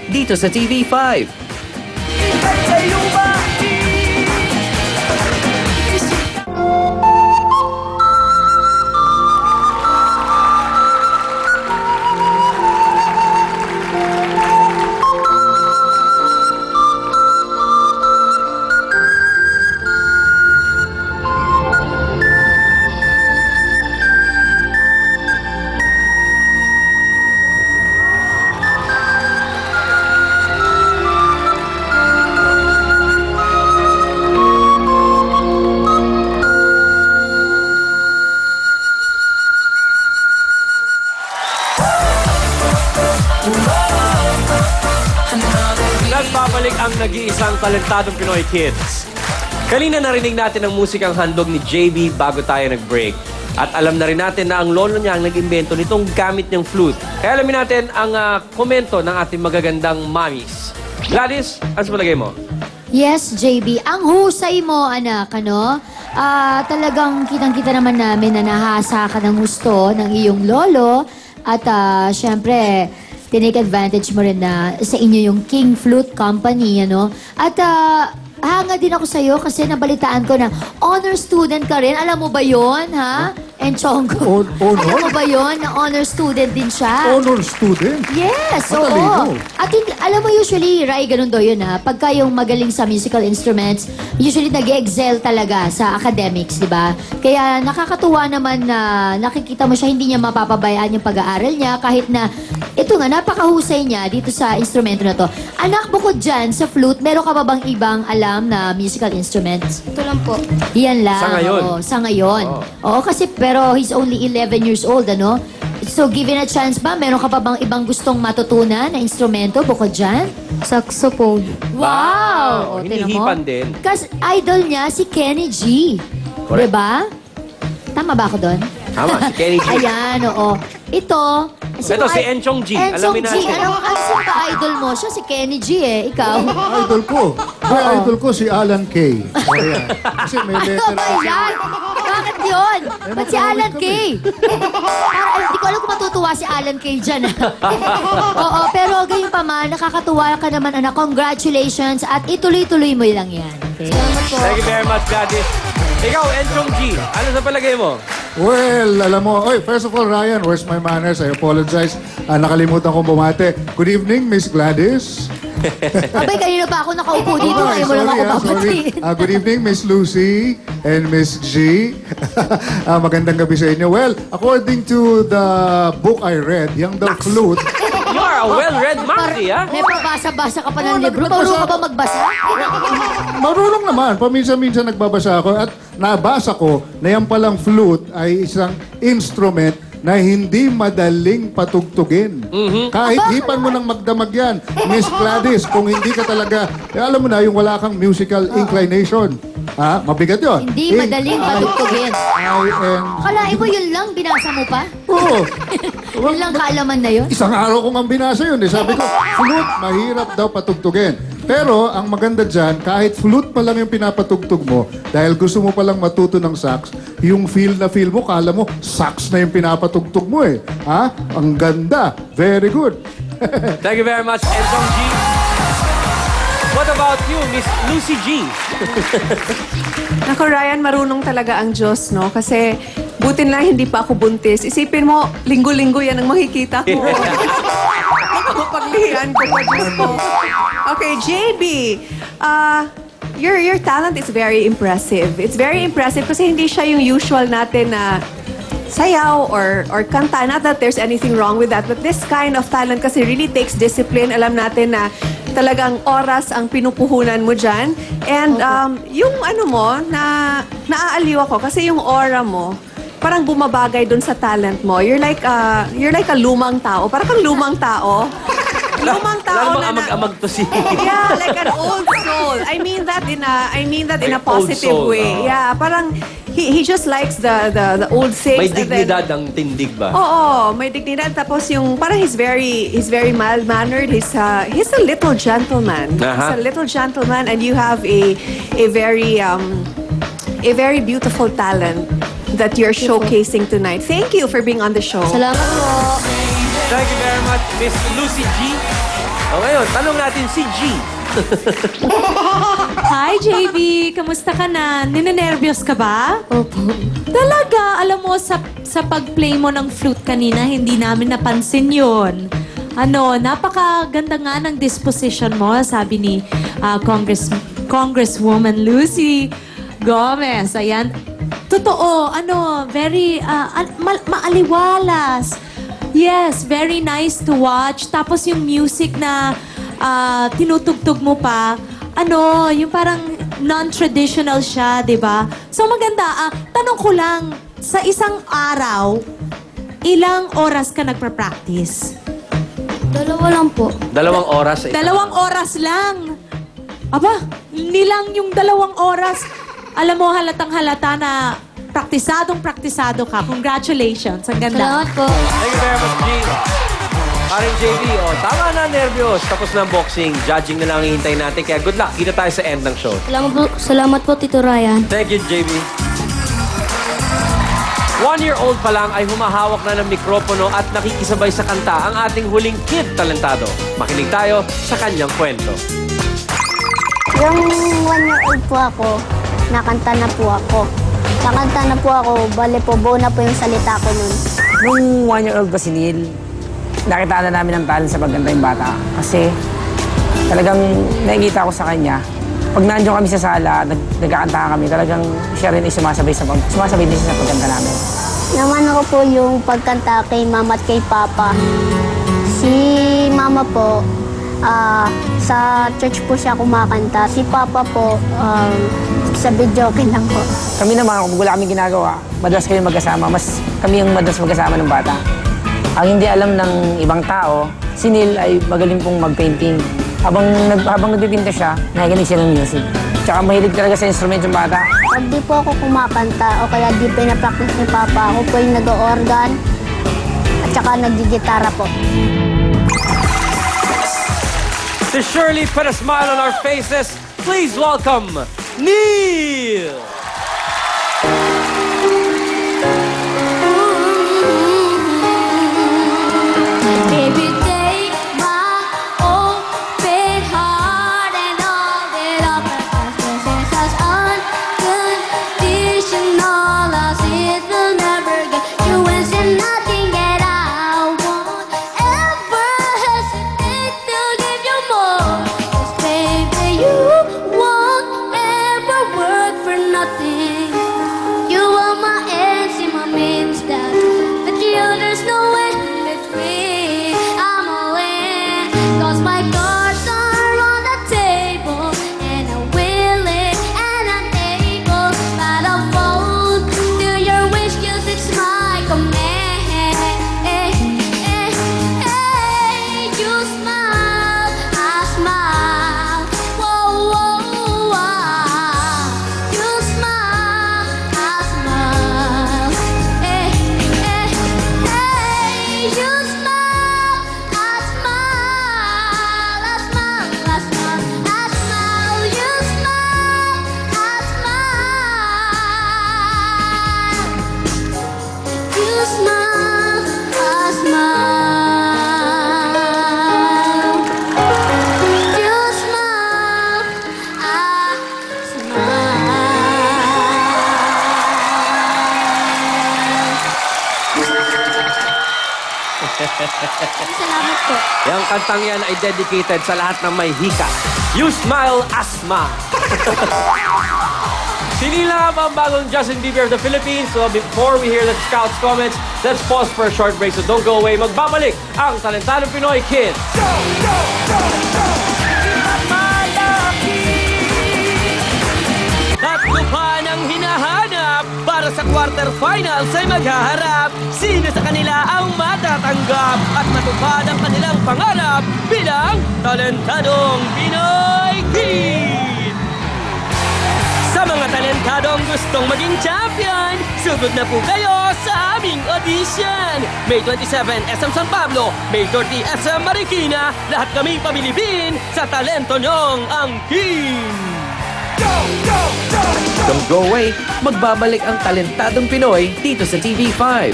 dito sa TV5. Nagbabalik ang nag-iisang talentadong Pinoy Kids. Kanina narinig natin ang musikang handog ni JB bago tayo nag-break. At alam na rin natin na ang lolo niya ang nag-imbento nitong gamit niyang flute. Kaya alamin natin ang komento ng ating magagandang mommies. Gladys, ano sa palagay mo? Yes, JB. Ang husay mo, anak, ano? Talagang kitang-kita naman namin na nahasa ka ng gusto ng iyong lolo. At syempre, tinake advantage mo rin na sa inyo yung King Flute Company, ano? At hanga din ako sa'yo kasi nabalitaan ko na honor student ka rin. Alam mo ba yon, ha? Enchongo. Honor? Alam mo ba yon na honor student din siya? Honor student? Yes, Matalino. oo. At hindi, alam mo usually, Rai, ganun daw yun ha. Pagka yung magaling sa musical instruments, usually nag-excel talaga sa academics, di ba? Kaya nakakatuwa naman na nakikita mo siya, hindi niya mapapabayaan yung pag-aaral niya kahit na, ito nga, napakahusay niya dito sa instrumento na to. Anak, bukod dyan, sa flute, meron ka ba bang ibang alam na musical instruments? Ito lang po. Yan lang. Sa ngayon? Oo, sa ngayon. Oo, kasi pero he's only 11 years old, ano? So, given a chance ba, meron ka pa bang ibang gustong matutunan na instrumento bukod dyan? Saxophone. Wow! O, tinan mo. Hinihipan din. Kasi idol niya si Kenny G. Correct. Diba? Tama ba ako doon? Tama, si Kenny G. Ayan, oo. Ito, Ito, si Enchong G. Alamin Enchong G. natin. Ano sino ba idol mo? Siya si Kenny G eh. Ikaw? Idol ko. Ay, idol ko si Alan Kay. Ayan. Kasi may Ano letter ba ako. yan? Bakit yun? Ba't si Alan magkawit Kay? Hindi ko alam kung matutuwa si Alan Kay dyan. Oo, pero gayon pa man, nakakatuwa ka naman, anak. Congratulations at ituloy-tuloy mo lang yan. Okay? Thank you very much, Gladys. Ikaw, Enchong G, ano sa palagay mo? Well, alam mo, first of all, Ryan, where's my manners? I apologize. Nakalimutan kong bumate. Good evening, Miss Gladys. Abay, kanina pa ako nakaupo dito. Ay, Ayaw mo lang ako sorry. babatiin. Good evening, Miss Lucy and Miss G. Magandang gabi sa inyo. Well, according to the book I read, yung The Flute, You are a well-read monkey, ha? May pabasa-basa ka pa ng Oo, libro. nagbabasa Marunong ka ako. ba magbasa? marunong naman. Paminsan-minsan nagbabasa ako at nabasa ko na yung palang flute ay isang instrument na hindi madaling patugtugin. Kahit hipan mo ng magdamag yan, Miss Gladys, kung hindi ka talaga, alam mo na, yung wala kang musical inclination. Mabigat yun. Hindi madaling patugtugin. I-N. Kalain mo yun lang, binasa mo pa? Oo. Yun lang kaalaman na yun? Isang araw kong ang binasa yun. Sabi ko, flute, mahirap daw patugtugin. Pero ang maganda dyan, kahit flute pa lang yung pinapatugtug mo, dahil gusto mo palang matuto ng sax, yung feel na feel mo, kala mo, sax na yung pinapatugtog mo eh. Ang ganda. Very good. Thank you very much, Enchong G. What about you, Miss Lucy G? Naku, Ryan, marunong talaga ang Diyos, no? Kasi butin lang hindi pa ako buntis. Isipin mo, linggo-linggo yan ang makikita ko. Makapaglihan ko pa, Diyos ko. Okay, JB. Your talent is very impressive. It's very impressive kasi hindi siya yung usual natin na sayaw or kanta. Not that there's anything wrong with that, but this kind of talent kasi really takes discipline. Alam natin na talagang oras ang pinupuhunan mo dyan. And yung ano mo, naaaliw ako kasi yung aura mo, parang bumabagay dun sa talent mo. You're like a lumang tao. Parang kang lumang tao. Lumang tao Lalo amag-amag to si... Yeah, like an old soul. I mean that in a Like old positive soul, way. oh. Yeah, parang he just likes the old things. May and then- dignidad ang tindig ba? Oo, may dignidad. Tapos yung, parang he's very mild-mannered. He's a little gentleman. Aha. He's a little gentleman and you have a very beautiful talent that you're showcasing tonight. Thank you for being on the show. Salamat po. Thank you very much, Miss Lucy G. O ngayon, tanong natin si G. Hi, JB. Kamusta ka na? Ninenervyos ka ba? Opo. Talaga, alam mo, sa pag-play mo ng flute kanina, hindi namin napansin yon. Napakaganda nga ng disposition mo, sabi ni Congresswoman Lucy Gomez. Ayan. Totoo, very maaliwalas. Yes, very nice to watch. Tapos yung music na tinutugtog mo pa, yung parang non-traditional siya, di ba? So maganda. Tanong ko lang, sa isang araw, ilang oras ka nagpa-practice? 2 lang po. 2 oras. 2 oras lang. Aba, nilang yung 2 oras. Alam mo, halatang halata na praktisado ka. Congratulations. Ang ganda. Salamat po. Thank you very much, G. Paring JB, tama na, nervyos. Tapos na ang boxing. Judging na lang ang hihintayin natin. Kaya good luck. Kita tayo sa end ng show. Salamat po, Tito Ryan. Thank you, JB. 1-year-old pa lang ay humahawak na ng mikropono at nakikisabay sa kanta ang ating huling kid talentado. Makinig tayo sa kanyang kwento. Yung 1-year-old po ako, nakanta na po ako. Nakanta na po ako, bale po, buo na po yung salita ko nun. Nung 1-year-old pa si Neil, nakita na namin ang talent sa pagganda yung bata. Kasi talagang nakikita ko sa kanya, pag nandiyo kami sa sala, nagkakanta kami, talagang siya rin ay sumasabay din siya sa pagganda namin. Naman ako po yung pagkanta kay mama at kay papa. Si mama po, sa church po siya kumakanta. Si papa po, sa video okay lang po. Kami naman, kung wala kami ginagawa, madalas kami magkasama. Kami yung madalas magkasama ng bata. Ang hindi alam ng ibang tao, si Neil ay magaling pong mag-painting. Habang nagpipinta siya, nakikinig siya ng music. Tsaka mahilig talaga sa instrument yung bata. Pag di po ako kumakanta o kaya di pinapractice ni papa, ako po yung nag-organ at saka nagigitara po. To surely put a smile on our faces, please welcome Neil! Every day, my open heart and all the love is such unconditional. As it will never get you and say nothing that I won't ever hesitate to give you more. 'Cause baby, you won't ever work for nothing. You are my ends and my means that you there's no way between. I'm all in, 'cause my cards are on the table, and I'm willing and I'm able. But I'll fold to your wish, 'cause it's my command. You smile, I smile. Whoa, whoa, whoa. You smile, I smile. You smile, I smile. I smile, I smile, I smile. You smile, I smile. You smile, I smile. You smile, I smile. Salamat po. Yang kantang yan ay dedicated sa lahat ng may hika. You Smile, Asma! Sinila nga ba ang bagong Justin Bieber of the Philippines? So before we hear the Scouts comments, let's pause for a short break. So don't go away. Magbabalik ang Talentadong Pinoy Kids. Tatlo pa ng hinahanap para sa quarterfinals ay maghaharap. Sino sa kanila ang matatanggap at matupad ang kanilang pangarap bilang Talentadong Pinoy Kids? Sa mga talentadong gustong maging champion, sugod na po kayo sa aming audition. May 27, SM San Pablo. May 30, SM Marikina. Lahat kami pamilibin sa talento nyong angkin. Don't go away. Magbabalik ang Talentadong Pinoy dito sa TV5.